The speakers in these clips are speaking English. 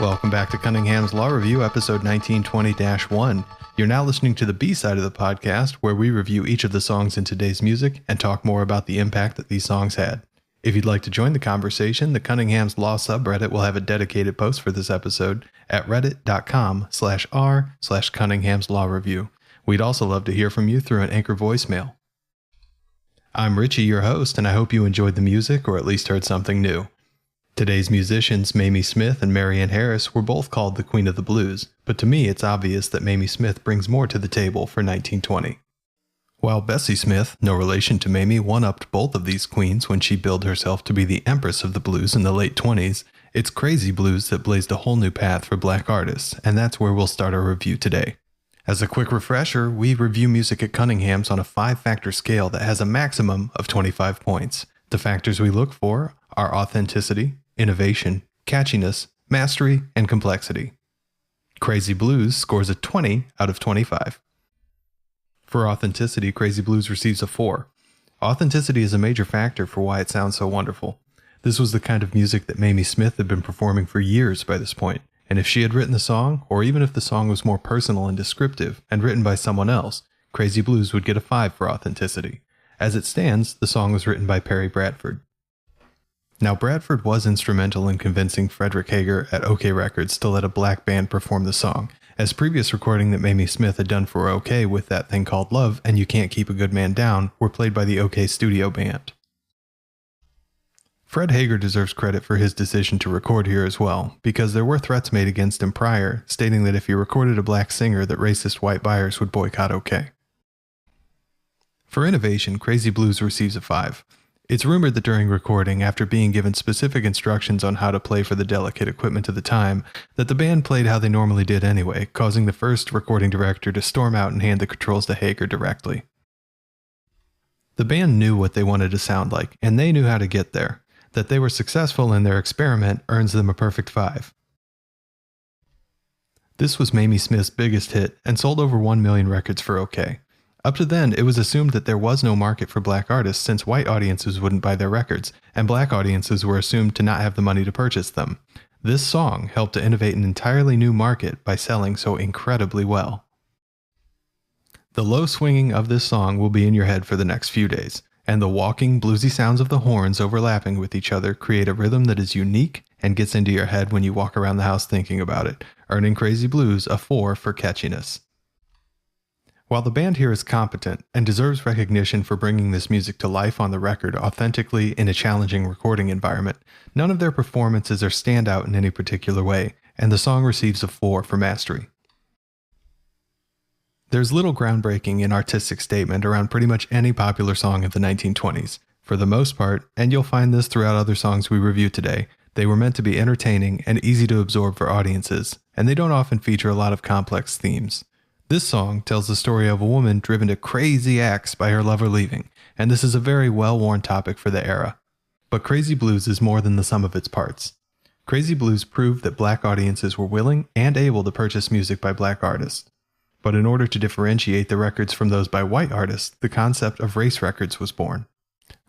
Welcome back to Cunningham's Law Review, episode 1920-1. You're now listening to the B-side of the podcast, where we review each of the songs in today's music and talk more about the impact that these songs had. If you'd like to join the conversation, the Cunningham's Law subreddit will have a dedicated post for this episode at reddit.com/r/CunninghamsLawReview. We'd also love to hear from you through an Anchor voicemail. I'm Richie, your host, and I hope you enjoyed the music or at least heard something new. Today's musicians, Mamie Smith and Marion Harris, were both called the Queen of the Blues, but to me it's obvious that Mamie Smith brings more to the table for 1920. While Bessie Smith, no relation to Mamie, one-upped both of these queens when she billed herself to be the Empress of the Blues in the late 20s, it's crazy blues that blazed a whole new path for black artists, and that's where we'll start our review today. As a quick refresher, we review music at Cunningham's on a 5-factor scale that has a maximum of 25 points. The factors we look for are authenticity, innovation, catchiness, mastery, and complexity. Crazy Blues scores a 20 out of 25. For authenticity, Crazy Blues receives a 4. Authenticity is a major factor for why it sounds so wonderful. This was the kind of music that Mamie Smith had been performing for years by this point, and if she had written the song, or even if the song was more personal and descriptive and written by someone else, Crazy Blues would get a 5 for authenticity. As it stands, the song was written by Perry Bradford. Now, Bradford was instrumental in convincing Frederick Hager at OK Records to let a black band perform the song, as previous recording that Mamie Smith had done for OK with That Thing Called Love and You Can't Keep a Good Man Down were played by the OK studio band. Fred Hager deserves credit for his decision to record here as well, because there were threats made against him prior, stating that if he recorded a black singer that racist white buyers would boycott OK. For innovation, Crazy Blues receives a 5. It's rumored that during recording, after being given specific instructions on how to play for the delicate equipment of the time, that the band played how they normally did anyway, causing the first recording director to storm out and hand the controls to Hager directly. The band knew what they wanted to sound like, and they knew how to get there. That they were successful in their experiment earns them a perfect 5. This was Mamie Smith's biggest hit and sold over 1 million records for OK. Up to then, it was assumed that there was no market for black artists since white audiences wouldn't buy their records, and black audiences were assumed to not have the money to purchase them. This song helped to innovate an entirely new market by selling so incredibly well. The low swinging of this song will be in your head for the next few days, and the walking, bluesy sounds of the horns overlapping with each other create a rhythm that is unique and gets into your head when you walk around the house thinking about it, earning Crazy Blues a 4 for catchiness. While the band here is competent and deserves recognition for bringing this music to life on the record authentically in a challenging recording environment, none of their performances are stand out in any particular way, and the song receives a 4 for mastery. There's little groundbreaking in artistic statement around pretty much any popular song of the 1920s. For the most part, and you'll find this throughout other songs we review today, they were meant to be entertaining and easy to absorb for audiences, and they don't often feature a lot of complex themes. This song tells the story of a woman driven to crazy acts by her lover leaving, and this is a very well-worn topic for the era. But Crazy Blues is more than the sum of its parts. Crazy Blues proved that black audiences were willing and able to purchase music by black artists. But in order to differentiate the records from those by white artists, the concept of race records was born.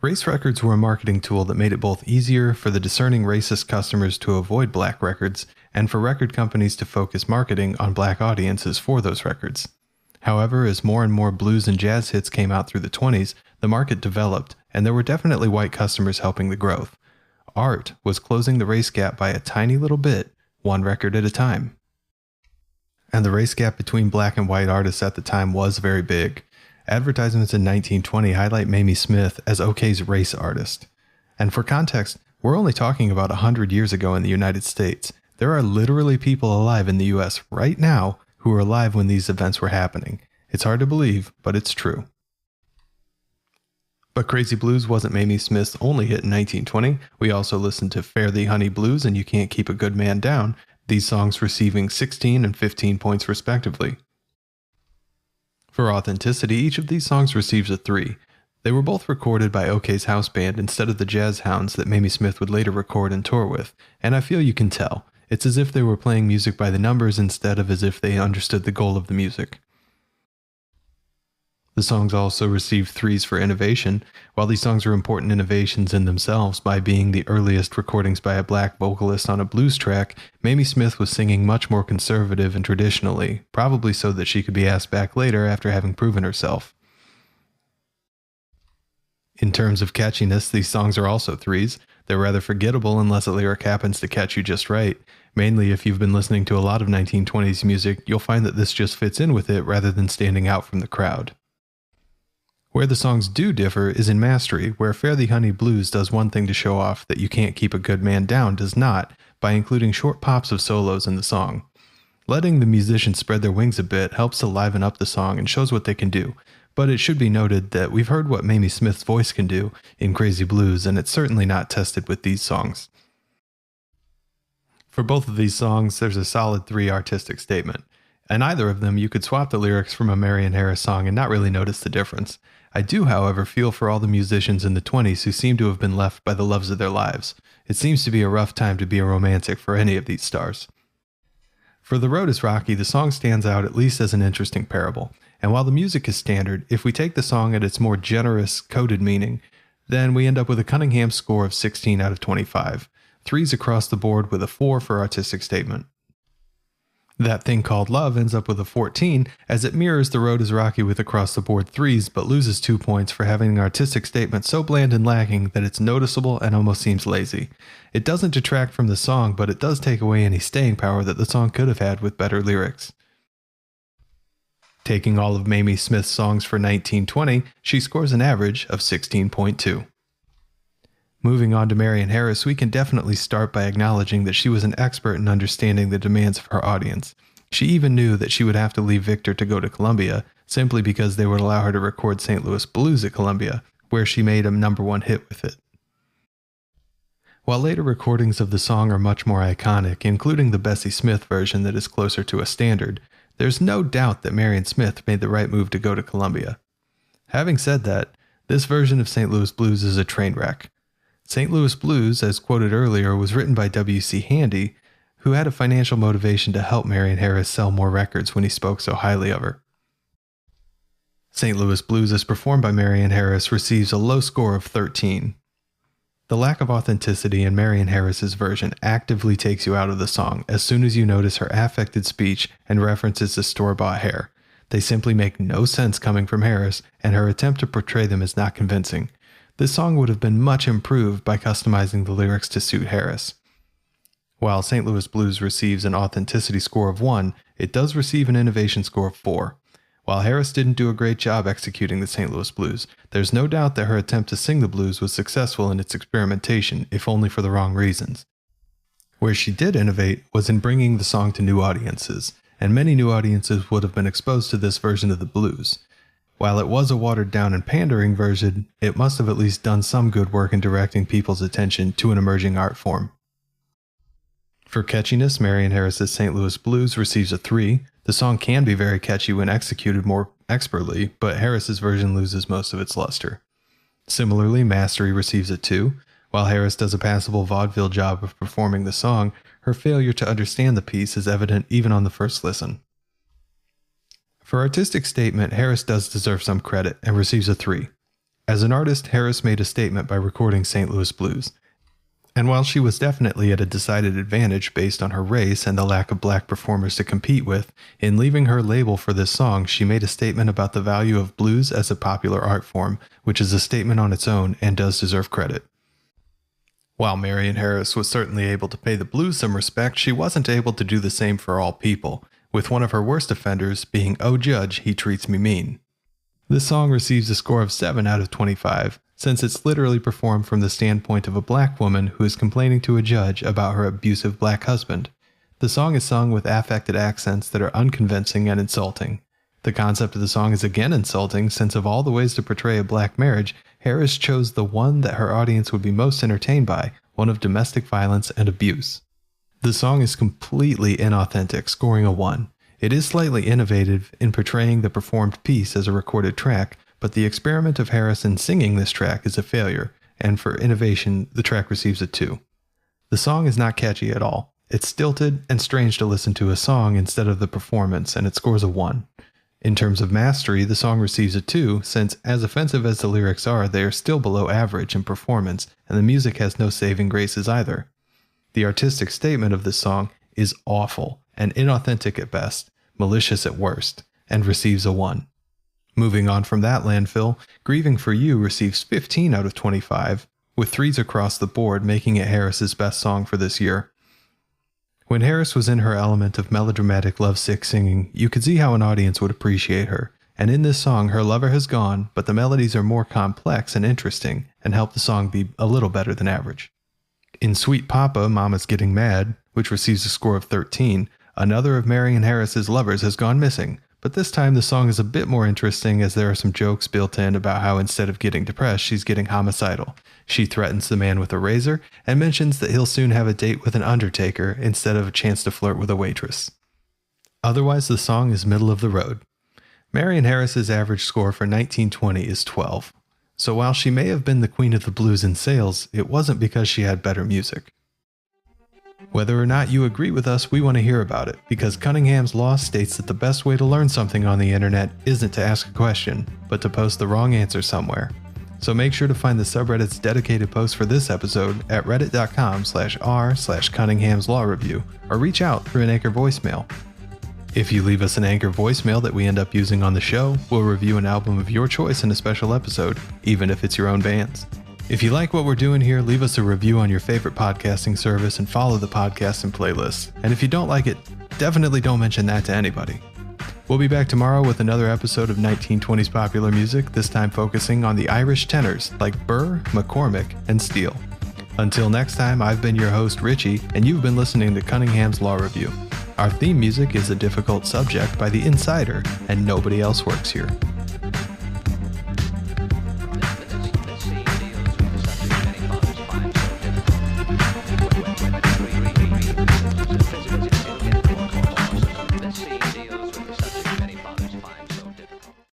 Race records were a marketing tool that made it both easier for the discerning racist customers to avoid black records and for record companies to focus marketing on black audiences for those records. However, as more and more blues and jazz hits came out through the 20s, the market developed, and there were definitely white customers helping the growth. Art was closing the race gap by a tiny little bit, one record at a time. And the race gap between black and white artists at the time was very big. Advertisements in 1920 highlight Mamie Smith as OK's race artist. And for context, we're only talking about 100 years ago in the United States. There are literally people alive in the US right now who were alive when these events were happening. It's hard to believe, but it's true. But Crazy Blues wasn't Mamie Smith's only hit in 1920. We also listened to Fare Thee Honey Blues and You Can't Keep a Good Man Down, these songs receiving 16 and 15 points respectively. For authenticity, each of these songs receives a 3. They were both recorded by OK's house band instead of the jazz hounds that Mamie Smith would later record and tour with, and I feel you can tell. It's as if they were playing music by the numbers instead of as if they understood the goal of the music. The The songs also received 3s for innovation. While these songs are important innovations in themselves by being the earliest recordings by a black vocalist on a blues track, Mamie Smith was singing much more conservative and traditionally, probably so that she could be asked back later after having proven herself. In terms of catchiness, these songs are also 3s. They're rather forgettable unless a lyric happens to catch you just right. Mainly if you've been listening to a lot of 1920s music, you'll find that this just fits in with it rather than standing out from the crowd. Where the songs do differ is in mastery, where Fare Thee Honey Blues does one thing to show off that You Can't Keep a Good Man Down does not, by including short pops of solos in the song. Letting the musicians spread their wings a bit helps to liven up the song and shows what they can do, but it should be noted that we've heard what Mamie Smith's voice can do in Crazy Blues, and it's certainly not tested with these songs. For both of these songs, there's a solid 3 artistic statement. In either of them, you could swap the lyrics from a Marion Harris song and not really notice the difference. I do, however, feel for all the musicians in the 20s who seem to have been left by the loves of their lives. It seems to be a rough time to be a romantic for any of these stars. For The Road is Rocky, the song stands out at least as an interesting parable. And while the music is standard, if we take the song at its more generous, coded meaning, then we end up with a Cunningham score of 16 out of 25. 3s across the board with a 4 for artistic statement. That Thing Called Love ends up with a 14, as it mirrors The Road is Rocky with across-the-board 3s, but loses 2 points for having an artistic statement so bland and lacking that it's noticeable and almost seems lazy. It doesn't detract from the song, but it does take away any staying power that the song could have had with better lyrics. Taking all of Mamie Smith's songs for 1920, she scores an average of 16.2. Moving on to Marion Harris, we can definitely start by acknowledging that she was an expert in understanding the demands of her audience. She even knew that she would have to leave Victor to go to Columbia, simply because they would allow her to record St. Louis Blues at Columbia, where she made a #1 hit with it. While later recordings of the song are much more iconic, including the Bessie Smith version that is closer to a standard, there's no doubt that Marion Smith made the right move to go to Columbia. Having said that, this version of St. Louis Blues is a train wreck. St. Louis Blues, as quoted earlier, was written by W.C. Handy, who had a financial motivation to help Marion Harris sell more records when he spoke so highly of her. St. Louis Blues, as performed by Marion Harris, receives a low score of 13. The lack of authenticity in Marion Harris's version actively takes you out of the song as soon as you notice her affected speech and references to store-bought hair. They simply make no sense coming from Harris, and her attempt to portray them is not convincing. This song would have been much improved by customizing the lyrics to suit Harris. While St. Louis Blues receives an authenticity score of 1, it does receive an innovation score of 4. While Harris didn't do a great job executing the St. Louis Blues, there's no doubt that her attempt to sing the blues was successful in its experimentation, if only for the wrong reasons. Where she did innovate was in bringing the song to new audiences, and many new audiences would have been exposed to this version of the blues. While it was a watered-down and pandering version, it must have at least done some good work in directing people's attention to an emerging art form. For catchiness, Marion Harris's St. Louis Blues receives a 3. The song can be very catchy when executed more expertly, but Harris's version loses most of its luster. Similarly, mastery receives a 2. While Harris does a passable vaudeville job of performing the song, her failure to understand the piece is evident even on the first listen. For artistic statement, Harris does deserve some credit and receives a 3. As an artist, Harris made a statement by recording St. Louis Blues. And while she was definitely at a decided advantage based on her race and the lack of black performers to compete with, in leaving her label for this song, she made a statement about the value of blues as a popular art form, which is a statement on its own and does deserve credit. While Marion Harris was certainly able to pay the blues some respect, she wasn't able to do the same for all people, with one of her worst offenders being "Oh Judge, He Treats Me Mean." This song receives a score of 7 out of 25, since it's literally performed from the standpoint of a black woman who is complaining to a judge about her abusive black husband. The song is sung with affected accents that are unconvincing and insulting. The concept of the song is again insulting, since of all the ways to portray a black marriage, Harris chose the one that her audience would be most entertained by, one of domestic violence and abuse. The song is completely inauthentic, scoring a 1. It is slightly innovative in portraying the performed piece as a recorded track, but the experiment of Harris in singing this track is a failure, and for innovation, the track receives a 2. The song is not catchy at all. It's stilted and strange to listen to a song instead of the performance, and it scores a 1. In terms of mastery, the song receives a 2, since as offensive as the lyrics are, they are still below average in performance, and the music has no saving graces either. The artistic statement of this song is awful and inauthentic at best, malicious at worst, and receives a 1. Moving on from that landfill, Grieving for You receives 15 out of 25, with 3s across the board, making it Harris's best song for this year. When Harris was in her element of melodramatic lovesick singing, you could see how an audience would appreciate her, and in this song her lover has gone, but the melodies are more complex and interesting, and help the song be a little better than average. In Sweet Papa, Mama's Getting Mad, which receives a score of 13, another of Marion Harris's lovers has gone missing, but this time the song is a bit more interesting as there are some jokes built in about how instead of getting depressed, she's getting homicidal. She threatens the man with a razor and mentions that he'll soon have a date with an undertaker instead of a chance to flirt with a waitress. Otherwise, the song is middle of the road. Marion Harris's average score for 1920 is 12. So while she may have been the queen of the blues in sales, it wasn't because she had better music. Whether or not you agree with us, we want to hear about it, because Cunningham's Law states that the best way to learn something on the internet isn't to ask a question, but to post the wrong answer somewhere. So make sure to find the subreddit's dedicated post for this episode at reddit.com/r/CunninghamsLawReview, or reach out through an Anchor voicemail. If you leave us an Anchor voicemail that we end up using on the show, we'll review an album of your choice in a special episode, even if it's your own band's. If you like what we're doing here, leave us a review on your favorite podcasting service and follow the podcast and playlist. And if you don't like it, definitely don't mention that to anybody. We'll be back tomorrow with another episode of 1920s popular music, this time focusing on the Irish tenors like Burr, McCormick, and Steele. Until next time, I've been your host, Richie, and you've been listening to Cunningham's Law Review. Our theme music is A Difficult Subject by The Insider, and nobody else works here.